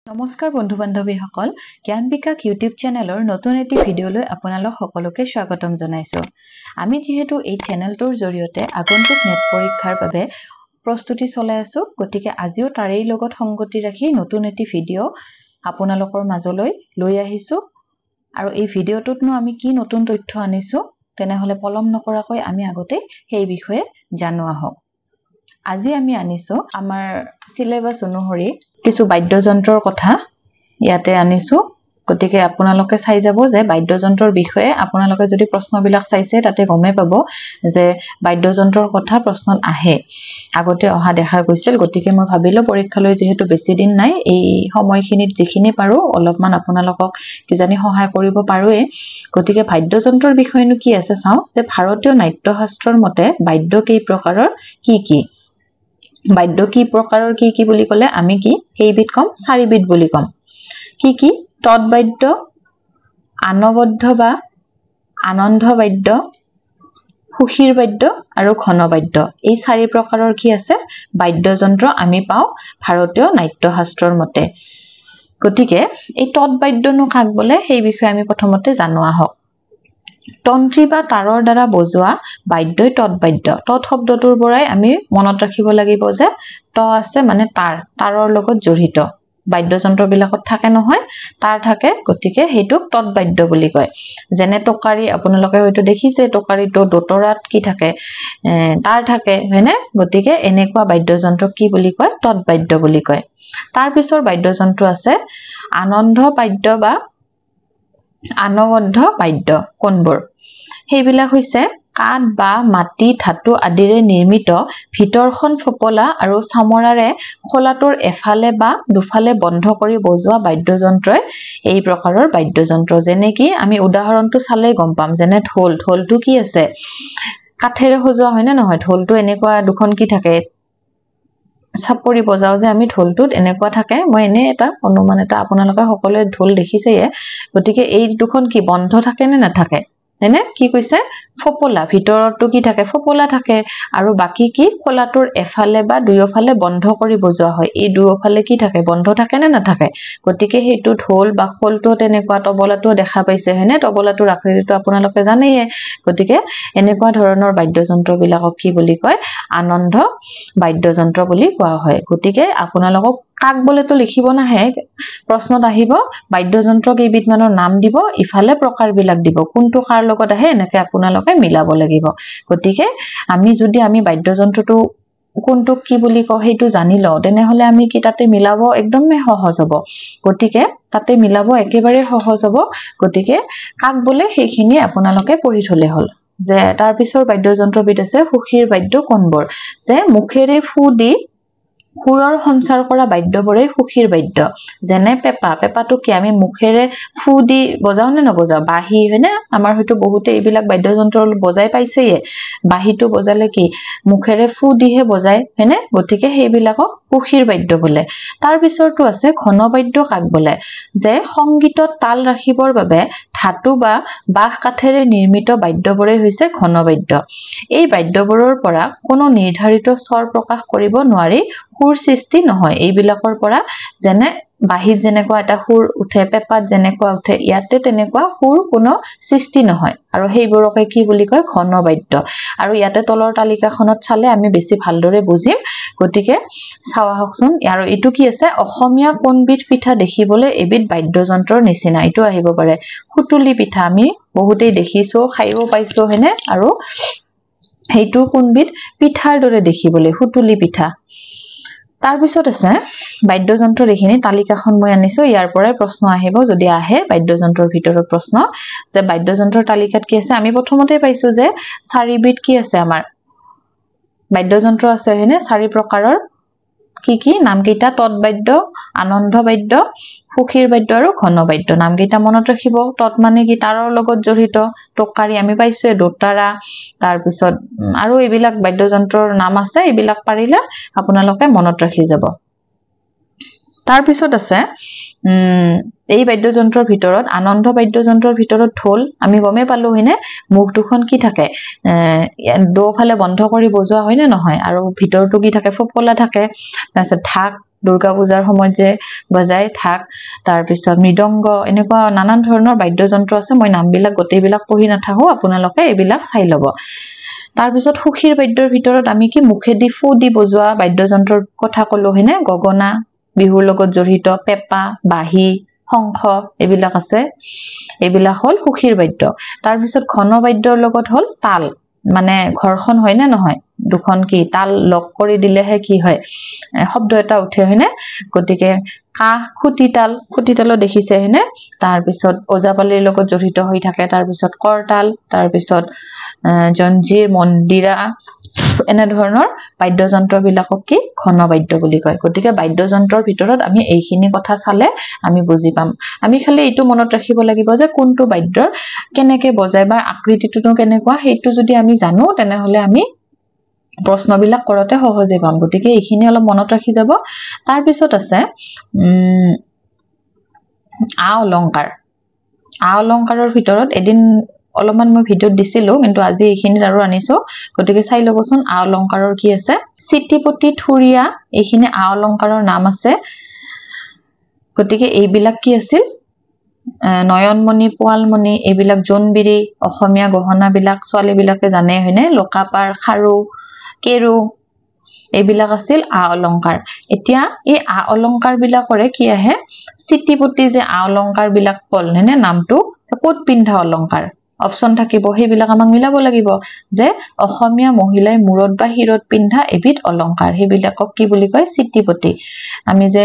নমস্কাৰ বন্ধু বান্ধৱীসকল জ্ঞান বিকাশ ইউটিউব চেনেলৰ নতুন এটি ভিডিঅলৈ আপোনালোক সকলোকে স্বাগতম জনাইছো। আমি যেহেতু এই চেনেলটোৰ জৰিয়তে আগন্তুক নেট পৰীক্ষাৰ বাবে প্ৰস্তুতি চলাই আছো, গতিকে আজিও তাৰেই লগত সংগতি ৰাখি নতুন এটি ভিডিঅ' আপোনালোকৰ মাজলৈ লৈ আহিছো। আৰু এই ভিডিঅ'টোতনো আমি কি নতুন তথ্য আনিছো তেনেহলে পলম নকৰাকৈ আমি আগতে সেই বিষয়ে জানো আহক। আজি আমি আনিছো আমাৰ সিলেবাস অনুসৰি কিছু বাদ্যযন্ত্ৰৰ কথা ইয়াতে আনিছো। গতিকে আপোনালোকে চাই যাব যে বাদ্যযন্ত্ৰৰ বিষয়ে আপোনালোকে যদি প্ৰশ্নবিলাক চাইছে তাতে গমে পাব যে বাদ্যযন্ত্ৰৰ কথা প্ৰশ্নত আহে, আগতে অহা দেখা গৈছিল। গতিকে মই ভাবিলো পৰীক্ষালৈ যেহেতু বেছি দিন নাই, এই সময়খিনিত যিখিনি পাৰো অলপমান আপোনালোকক কিজানি সহায় কৰিব পাৰোৱে। গতিকে বাদ্যযন্ত্ৰৰ বিষয়েনো কি আছে চাও যে ভাৰতীয় নাট্যশাস্ত্ৰৰ মতে বাদ্য কেই প্ৰকাৰৰ কি কি। বাদ্য কি প্ৰকাৰৰ কি কি বুলি ক'লে আমি কি কেইবিধ কম? চাৰিবিধ বুলি কম। কি কি? তৎবাদ্য, আনবদ্ধ বা আনন্ধ বাদ্য, সুশীৰ বাদ্য আৰু ঘনবাদ্য। এই চাৰি প্ৰকাৰৰ কি আছে বাদ্যযন্ত্ৰ আমি পাওঁ ভাৰতীয় নাট্যশাস্ত্ৰৰ মতে। গতিকে এই তৎবাদ্যনো কাক বোলে সেই বিষয়ে আমি প্ৰথমতে জানো আহক। তন্ত্ৰী বা তাৰৰ দ্বাৰা বজোৱা বাদ্যই তৎবাদ্য। তৎ শব্দটোৰ পৰাই আমি মনত ৰাখিব লাগিব যে ত আছে মানে তাৰৰ লগত জড়িত। বাদ্যযন্ত্ৰবিলাকত থাকে নহয়, তাৰ থাকে, গতিকে সেইটোক তৎবাদ্য বুলি কয়। যেনে টকাৰী, আপোনালোকে হয়তো দেখিছে টকাৰীটো দোতৰাত কি থাকে তাৰ থাকে, হয়নে? গতিকে এনেকুৱা বাদ্যযন্ত্ৰক কি বুলি কয়? তৎবাদ্য বুলি কয়। তাৰ পিছৰ বাদ্যযন্ত্ৰ আছে আনন্ধ বাদ্য বা আনবদ্ধ বাদ্য। কোনবোৰ? সেইবিলাক হৈছে কাঠ বা মাটি ধাতু আদিৰে নিৰ্মিত ভিতৰখন ফপলা আৰু চামৰাৰে খোলাটোৰ এফালে বা দুফালে বন্ধ কৰি বজোৱা বাদ্যযন্ত্ৰই এই প্ৰকাৰৰ বাদ্যযন্ত্ৰ। যেনে কি আমি উদাহৰণটো চালেই গম পাম, যেনে ঢোল। ঢোলটো কি আছে? কাঠেৰে সজোৱা হয় নে নহয়? ঢোলটো এনেকুৱা দুখন কি থাকে, চাপৰি বজাও যে আমি ঢোলটোত এনেকুৱা থাকে। মই এনে এটা অনুমান এটা, আপোনালোকে সকলোৱে ঢোল দেখিছেয়ে। গতিকে এই দুখন কি বন্ধ থাকে নে নাথাকে? হয়নে? কি কৈছে? ফপলা। ভিতৰতো কি থাকে? ফপলা থাকে। আৰু বাকী কি খোলাটোৰ এফালে বা দুয়োফালে বন্ধ কৰি বজোৱা হয়। এই দুয়োফালে কি থাকে? বন্ধ থাকে নে নাথাকে? গতিকে সেইটো ঢোল বা খোলটো তেনেকুৱা। তবলাটো দেখা পাইছে, হয়নে? তবলাটোৰ আকৃতিটো আপোনালোকে জানেয়ে। গতিকে এনেকুৱা ধৰণৰ বাদ্যযন্ত্ৰবিলাকক কি বুলি কয়? আনন্ধ বাদ্যযন্ত্ৰ বুলি কোৱা হয়। গতিকে আপোনালোকক কাক বোলেতো লিখিব নাহে, প্ৰশ্নত আহিব বাদ্যযন্ত্ৰ কেইবিধমানৰ নাম দিব, ইফালে প্ৰকাৰবিলাক দিব, কোনটো কাৰ লগত আহে এনেকে আপোনালোকে মিলাব লাগিব। গতিকে আমি বাদ্যযন্ত্ৰটো কোনটোক কি বুলি কওঁ সেইটো জানি লওঁ, তেনেহলে আমি কি তাতে মিলাব একদমেই সহজ হ'ব। গতিকে তাতে মিলাব একেবাৰে সহজ হ'ব। গতিকে কাক বোলে সেইখিনি আপোনালোকে পঢ়ি থলে হ'ল। যে তাৰ পিছৰ বাদ্যযন্ত্ৰবিধ আছে সুশীৰ বাদ্য। কোনবোৰ? যে মুখেৰে ফু দি সুৰৰ সঞ্চাৰ কৰা বাদ্যবোৰে সুশীৰ বাদ্য। যেনে পেঁপা। পেঁপাটো কি আমি মুখেৰে ফু দি বজাও নে নবজাও? বাঁহী, হয়নে? আমাৰ হয়তো বহুতে এইবিলাক বাদ্যযন্ত্ৰ বজাই পাইছেয়ে। বাঁহীটো বজালে কি মুখেৰে ফু দিহে বজায়, হয়নে? গতিকে সেইবিলাকক সুশীৰ বাদ্য বোলে। তাৰ পিছৰটো আছে ঘনবাদ্য। কাক বোলে? যে সংগীতত তাল ৰাখিবৰ বাবে ধাতু বা বাঁহ কাঠেৰে নিৰ্মিত বাদ্যবোৰে হৈছে ঘনবাদ্য। এই বাদ্যবোৰৰ পৰা কোনো নিৰ্ধাৰিত স্বৰ প্ৰকাশ কৰিব নোৱাৰি, সুৰ সৃষ্টি নহয়। এইবিলাকৰ পৰা যেনে বাঁহীত যেনেকুৱা এটা সুৰ উঠে, পেঁপাত যেনেকুৱা উঠে, ইয়াতে তেনেকুৱা সুৰ কোনো সৃষ্টি নহয়। আৰু সেইবোৰকে কি বুলি কয়? ঘনবাদ্য। আৰু ইয়াতে তলৰ তালিকাখনত চালে আমি বেছি ভালদৰে বুজিম। গতিকে চাও আহকচোন। আৰু এইটো কি আছে? অসমীয়া কোনবিধ পিঠা দেখিবলৈ এবিধ বাদ্যযন্ত্ৰৰ নিচিনা? এইটো আহিব পাৰে। সুতুলি পিঠা আমি বহুতেই দেখিছো, খাইও পাইছো, হয়নে? আৰু সেইটো কোনবিধ পিঠাৰ দৰে দেখিবলৈ? সুতুলি পিঠা। তাৰ পিছত আছে বাদ্যযন্ত্ৰৰ এইখিনি তালিকাখন মই আনিছো, ইয়াৰ পৰাই প্ৰশ্ন আহিব যদি আহে বাদ্যযন্ত্ৰৰ ভিতৰত প্ৰশ্ন। যে বাদ্যযন্ত্ৰৰ তালিকাত কি আছে? আমি প্ৰথমতে পাইছো যে চাৰিবিধ কি আছে আমাৰ বাদ্যযন্ত্ৰ আছে, হয়নে? চাৰি প্ৰকাৰৰ। কি কি নামকেইটা? তৎবাদ্য, আনন্ধ বাদ্য, সুশীৰ বাদ্য আৰু ঘনবাদ্য। নামকেইটা মনত ৰাখিব। তৎ মানে কি তাৰৰ লগত জড়িত। টকাৰী আমি পাইছোৱে, দোতাৰা। তাৰপিছত আৰু এইবিলাক বাদ্যযন্ত্ৰৰ নাম আছে, এইবিলাক পাৰিলে আপোনালোকে মনত ৰাখি যাব। তাৰ পিছত আছে এই বাদ্যযন্ত্ৰৰ ভিতৰত আনন্ধ বাদ্যযন্ত্ৰৰ ভিতৰত ঢোল আমি গমেই পালো, হয়নে? মুখ দুখন কি থাকে? দুফালে বন্ধ কৰি বজোৱা হয় নে নহয়? আৰু ভিতৰতো কি থাকে? ফপলা থাকে। তাৰপিছত ঢাক দুৰ্গা পূজাৰ সময়ত যে বজাই ঢাক তাৰ পিছত মৃদংগ এনেকুৱা নানান ধৰণৰ বাদ্যযন্ত্ৰ আছে মই নামবিলাক গোটেইবিলাক পঢ়ি নাথাকো আপোনালোকে এইবিলাক চাই ল'ব তাৰ পিছত সুখীৰ বাদ্যৰ ভিতৰত আমি কি মুখেদি ফু দি বজোৱা বাদ্যযন্ত্ৰৰ কথা কলো হেনে গগনা বিহুৰ লগত জড়িত পেপা বাহি শংখ এইবিলাক আছে এইবিলাক হল সুখীৰ বাদ্য তাৰ পিছত ঘন বাদ্যৰ লগত হল তাল মানে ঘৰখন হয় না নহয় দুখন কি তাল লক কৰি দিলেহে কি হয় শব্দ এটা উঠে হয়নে গতিকে কাহ খুটিতালো দেখিছে হয়নে তাৰ পিছত ওজাপালিৰ লগত জড়িত হৈ থাকে তাৰ পিছত কৰতাল তাৰ পিছত জঞ্জিৰ মন্দিৰা এনে ধৰণৰ বাদ্যযন্ত্ৰ বিলাকক কি ঘন বাদ্য বুলি কয় গতিকে বাদ্যযন্ত্ৰৰ ভিতৰত আমি এইখিনি কথা চালে আমি বুজি পাম আমি খালি এইটো মনত ৰাখিব লাগিব যে কোনটো বাদ্যৰ কেনেকে বজায় বা আকৃতিটো কেনেকুৱা সেইটো যদি আমি জানো তেনেহলে আমি প্ৰশ্নবিলাক কৰতে সহজে পাম গতিকে এইখিনি অলপ মনত ৰাখি যাব তাৰ পিছত আছে আ অলংকাৰৰ ভিতৰত এদিন অলপমান মই ভিডিঅ দিছিলো কিন্তু আজি এইখিনি আৰু আনিছো গতিকে চাই লবচোন আ অলংকাৰৰ কি আছে চিটিপতি থুৰিয়া এইখিনি আ অলংকাৰৰ নাম আছে গতিকে এইবিলাক কি আছিল নয়নমণি পোৱালমণি এইবিলাক জোনবিৰি অসমীয়া গহনা বিলাক ছোৱালী বিলাকে জানে হয়নে লকাপাৰ খাৰু কেৰু এইবিলাক আছিল আ অলংকাৰ এতিয়া এই আ অলংকাৰ বিলাকৰে কি আহে চিটিপতি যে আ অলংকাৰ বিলাক কল হয়নে নামটো কোট পিন্ধা অলংকাৰ অপচন থাকিব সেইবিলাক আমাক মিলাব লাগিব যে অসমীয়া মহিলাই মূৰত বা শিৰত পিন্ধা এবিধ অলংকাৰ সেইবিলাকক কি বুলি কয় চিটিপতি আমি যে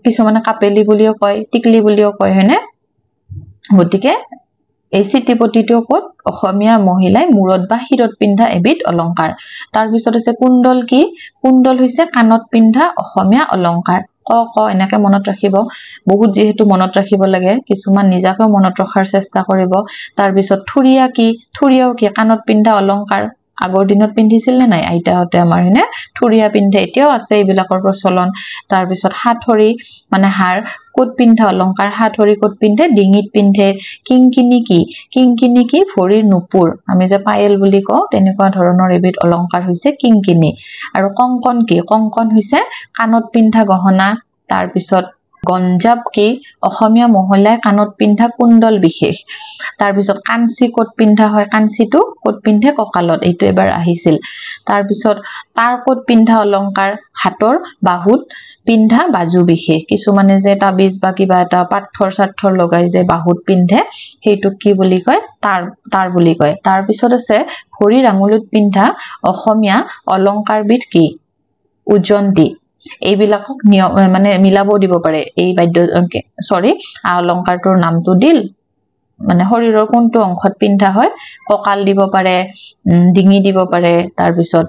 কিছুমানে কাপেলি বুলিও কয় টিকলি বুলিও কয় হয়নে গতিকে এই চিটিপতিটো কোট অসমীয়া মহিলাই মূৰত বা শিৰত পিন্ধা এবিধ অলংকাৰ তাৰ পিছত আছে কুণ্ডল কি কুণ্ডল হৈছে কাণত পিন্ধা অসমীয়া অলংকাৰ ক এনেকে মনত ৰাখিব বহুত যেহেতু মনত ৰাখিব লাগে কিছুমান নিজাকৈ মনত ৰখাৰ চেষ্টা কৰিব তাৰ পিছত থুৰিয়া কি থুৰিয়াও কি কাণত পিন্ধা অলংকাৰ আগৰ দিনত পিন্ধিছিল নে নাই আইতাহতে আমাৰ হেনে থুৰিয়া পিন্ধে এতিয়াও আছে এইবিলাকৰ প্ৰচলন তাৰ পিছত হাতহৰি মানে হাড় কোট পিন্ধা অলংকাৰ হাতহৰি কোট পিন্ধে ডিঙিত পিন্ধে কিংকিনি কি ভৰিৰ নুপুৰ আমি যে পায়েল বুলি কওঁ তেনেকুৱা ধৰণৰ এবিধ অলংকাৰ হৈছে কিংকিনি আৰু কংকন কি কংকন হৈছে কাণত পিন্ধা গহনা তাৰ পিছত গঞ্জাব কি অসমীয়া মহিলাই কাণত পিন্ধা কুণ্ডল বিশেষ তাৰ পিছত কাঞ্চি কোট পিন্ধা হয় কাঞ্চিটো কোট পিন্ধে কঁকালত এইটো এবাৰ আহিছিল তাৰ পিছত তাৰ কোট পিন্ধা অলংকাৰ হাতৰ বাহুত পিন্ধা বাজু বিশেষ কিছুমানে যে তাবিজ বা কিবা এটা পাথৰ লগাই যে বাহুত পিন্ধে সেইটোক কি বুলি কয় তাৰ বুলি কয় তাৰ পিছত আছে ভৰিৰ আঙুলিত পিন্ধা অসমীয়া অলংকাৰবিধ কি উজন্তি এইবিলাকক মানে মিলাব দিব পাৰে এই বাদ্য আ অলংকাৰটোৰ নামটো দিল মানে শৰীৰৰ কোনটো অংশত পিন্ধা হয় কঁকাল দিব পাৰে ডিঙি দিব পাৰে তাৰ পিছত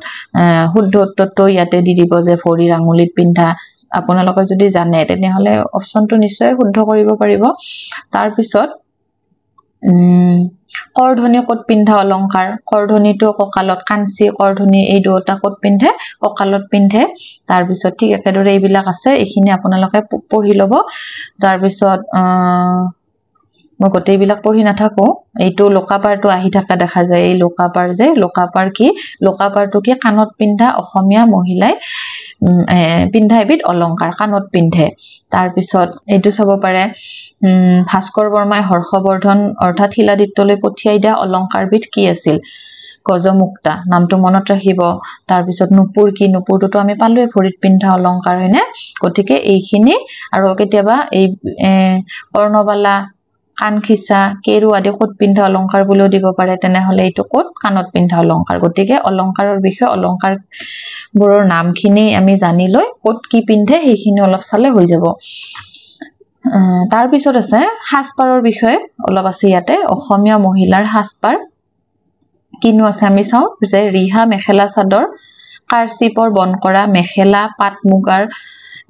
শুদ্ধ উত্তৰটো ইয়াতে দি দিব যে ভৰিৰ আঙুলিত পিন্ধা আপোনালোকে যদি জানে তেনেহলে অপচনটো নিশ্চয় শুদ্ধ কৰিব পাৰিব তাৰ পিছত কৰধনি কোট পিন্ধা অলংকাৰ কৰধনিটো কঁকালত কাঞ্চি কৰধনি এই দুটা কোট পিন্ধে কঁকালত পিন্ধে তাৰ পিছত ঠিক একেদৰে এইবিলাক আছে এইখিনি আপোনালোকে পঢ়ি ল'ব তাৰ পিছত মই গোটেইবিলাক পঢ়ি নাথাকো এইটো লোকাপাৰটো আহি থকা দেখা যায় এই লোকাপাৰ কি লোকাপাৰটো কি কাণত পিন্ধা অসমীয়া মহিলাই পিন্ধা এবিধ অলংকাৰ কাণত পিন্ধে তাৰ পিছত এইটো চাব পাৰে ভাস্কৰ বৰ্মাই হৰ্ষবৰ্ধন অৰ্থাৎ শিলাদিত্যলৈ পঠিয়াই দিয়া অলংকাৰবিধ কি আছিল গজমুক্তা নামটো মনত ৰাখিব তাৰ পিছত নুপুৰ কি নুপুৰটো আমি পালোৱে ভৰিত পিন্ধা অলংকাৰ হয়নে গতিকে এইখিনি আৰু কেতিয়াবা এই কৰ্ণবালা কানখিসা কেৰু আদি কোট পিন্ধা অলংকাৰ বুলিও দিব পাৰে তেনেহলে এইটো কোট কাণত পিন্ধা অলংকাৰ গতিকে অলংকাৰৰ বিষয়ে অলংকাৰ বোৰৰ নামখিনি আমি জানি লৈ কোট কি পিন্ধে সেইখিনি অলপ চালে হৈ যাব তাৰ পিছত আছে হাসপাৰৰ বিষয়ে অলপ আছে ইয়াতে অসমীয়া মহিলাৰ হাসপাৰ কিনো আছে আমি চাও যে ৰিহা মেখেলা চাদৰ কাৰচিপৰ বন কৰা মেখেলা পাট মুগাৰ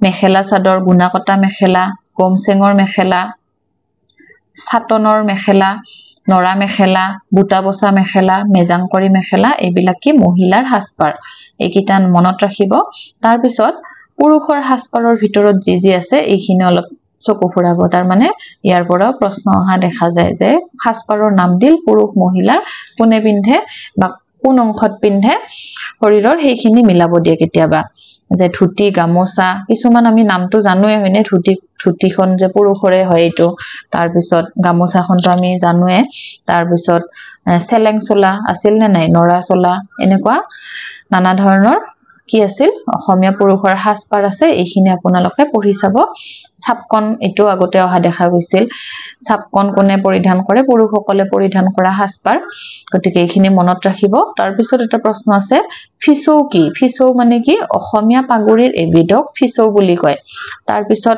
মেখেলা চাদৰ গুণাকটা মেখেলা গোমচেঙৰ মেখেলা সাতনৰ মেখেলা নৰা মেখেলা বুটা বসা মেখেলা মেজাংকৰি মেখেলা এইবিলাক কি মহিলাৰ হাসপাৰ এইকিটা মনত ৰাখিব তাৰ পিছত পুৰুষৰ হাসপাৰৰ ভিতৰত যি আছে এইখিনি অলপ চকু ফুৰাব তাৰ মানে ইয়াৰ পৰা প্ৰশ্ন অহা দেখা যায় যে হাসপাৰৰ নাম দিল পুৰুষ মহিলা কোনে পিন্ধে বা কোন অংশত পিন্ধে শৰীৰৰ সেইখিনি মিলাব দিয়ে কেতিয়াবা যে ধুতি গামোচা কিছুমান আমি নামটো জানোৱে হয়নে ধুতিখন যে পুৰুষৰে হয় এইটো তাৰ পিছত গামোচাখনটো আমি জানোৱে তাৰ পিছত চেলেং চোলা আছিল নে নাই নৰা চোলা এনেকুৱা নানা ধৰণৰ কি আছিল অসমীয়া পুৰুষৰ সাজপাৰ আছে এইখিনি আপোনালোকে পঢ়ি চাব ছাপকন এটো আগতে অহা দেখা গৈছিল ছাপকন কোনে পৰিধান কৰে পুৰুষসকলে পৰিধান কৰা সাজপাৰ গতিকে এইখিনি মনত ৰাখিব তাৰ পিছত এটা প্ৰশ্ন আছে ফিছৌ কি ফিছৌ মানে কি অসমীয়া পাগুৰিৰ এবিধক ফিছৌ বুলি কয় তাৰ পিছত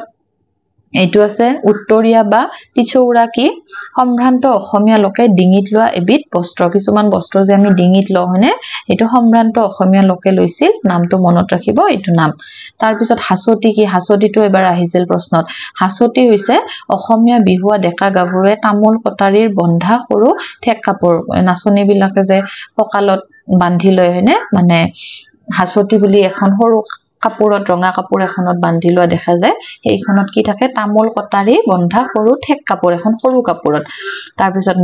এইটো আছে উত্তৰীয়া বা পিছৌৰা কি সম্ভ্ৰান্ত অসমীয়া লোকে ডিঙিত লোৱা এবিধ বস্ত্ৰ কিছুমান বস্ত্ৰ যে আমি ডিঙিত লওঁ হয়নে এইটো সম্ভ্ৰান্ত অসমীয়া লোকে লৈছিল নামটো মনত ৰাখিব এইটো নাম তাৰ পিছত হাছটি কি হাছটিটো এবাৰ আহিছিল প্ৰশ্নত হাছটি হৈছে অসমীয়া বিহুৱা ডেকা গাভৰুৱে তামোল কটাৰীৰ বন্ধা সৰু ঠেক কাপোৰ নাচনী বিলাকে যে কঁকালত বান্ধি লয় হয়নে মানে হাছটি বুলি এখন সৰু কাপোৰত ৰঙা কাপোৰ এখনত বান্ধি লোৱা দেখা যায় এইখনত কি থাকে তামোল কটাৰী বন্ধা সৰু ঠেক কাপোৰ এখন সৰু কাপোৰত তাৰ পিছত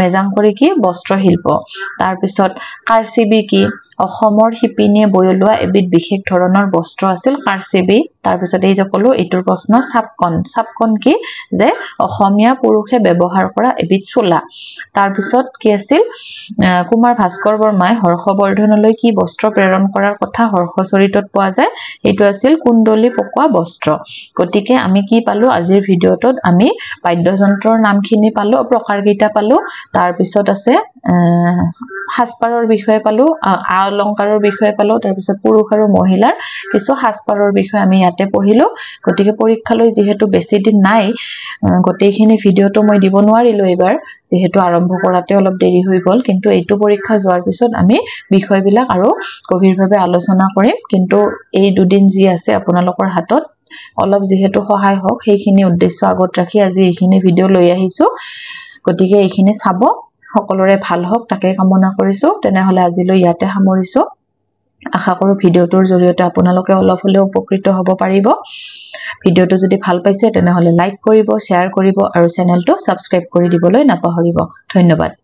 মেজাংকৰি কি বস্ত্ৰ শিল্প তাৰ পিছত কাৰচিবি কি অসমৰ শিপিনীয়ে বৈ লোৱা এবিধ বিশেষ ধৰণৰ বস্ত্ৰ আছিল কাৰচিবি তাৰ পিছত এই যে কলো এইটোৰ প্ৰশ্ন ছাপকন কি যে অসমীয়া পুৰুষে ব্যৱহাৰ কৰা এবিধ চোলা তাৰ পিছত কি আছিল কুমাৰ ভাস্কৰ বৰ্মাই হৰ্ষবৰ্ধনলৈ কি বস্ত্ৰ প্ৰেৰণ কৰাৰ কথা হৰ্ষচৰিতত পোৱা যায় এইটো আছিল কুণ্ডলী পকোৱা বস্ত্ৰ গতিকে আমি কি পালো আজিৰ ভিডিওটোত আমি বাদ্যযন্ত্ৰৰ নামখিনি পালো প্ৰকাৰকেইটা পালো তাৰ পিছত আছে সাজপাৰৰ বিষয়ে পালো অলংকাৰৰ বিষয়ে পালো তাৰ পিছত পুৰুষ আৰু মহিলাৰ কিছু সাজপাৰৰ বিষয়ে আমি ইয়াতে পঢ়িলো গতিকে পৰীক্ষালৈ যেহেতু বেছি দিন নাই গোটেইখিনি ভিডিওটো মই দিব নোৱাৰিলো এবাৰ যেহেতু আৰম্ভ কৰাতে অলপ দেৰি হৈ গল কিন্তু এইটো পৰীক্ষা যোৱাৰ পিছত আমি বিষয়বিলাক আৰু গভীৰভাৱে আলোচনা কৰিম কিন্তু এই দুদিন যি আছে আপোনালোকৰ হাতত অলপ যেহেতু সহায় হওক সেইখিনি উদ্দেশ্য আগত ৰাখি আজি এইখিনি ভিডিও লৈ আহিছো গতিকে এইখিনি চাব সকলোৰে ভাল হওক তাকে কামনা কৰিছো তেনেহলে আজিলৈ ইয়াতে সামৰিছো আশা কৰো ভিডিওটোৰ জৰিয়তে আপোনালোকে অলপ হলেও উপকৃত হ'ব পাৰিব ভিডিওটো যদি ভাল পাইছে তেনেহলে লাইক কৰিব শেয়াৰ কৰিব আৰু চেনেলটো সাবস্ক্ৰাইব কৰি দিবলৈ নাপাহৰিব ধন্যবাদ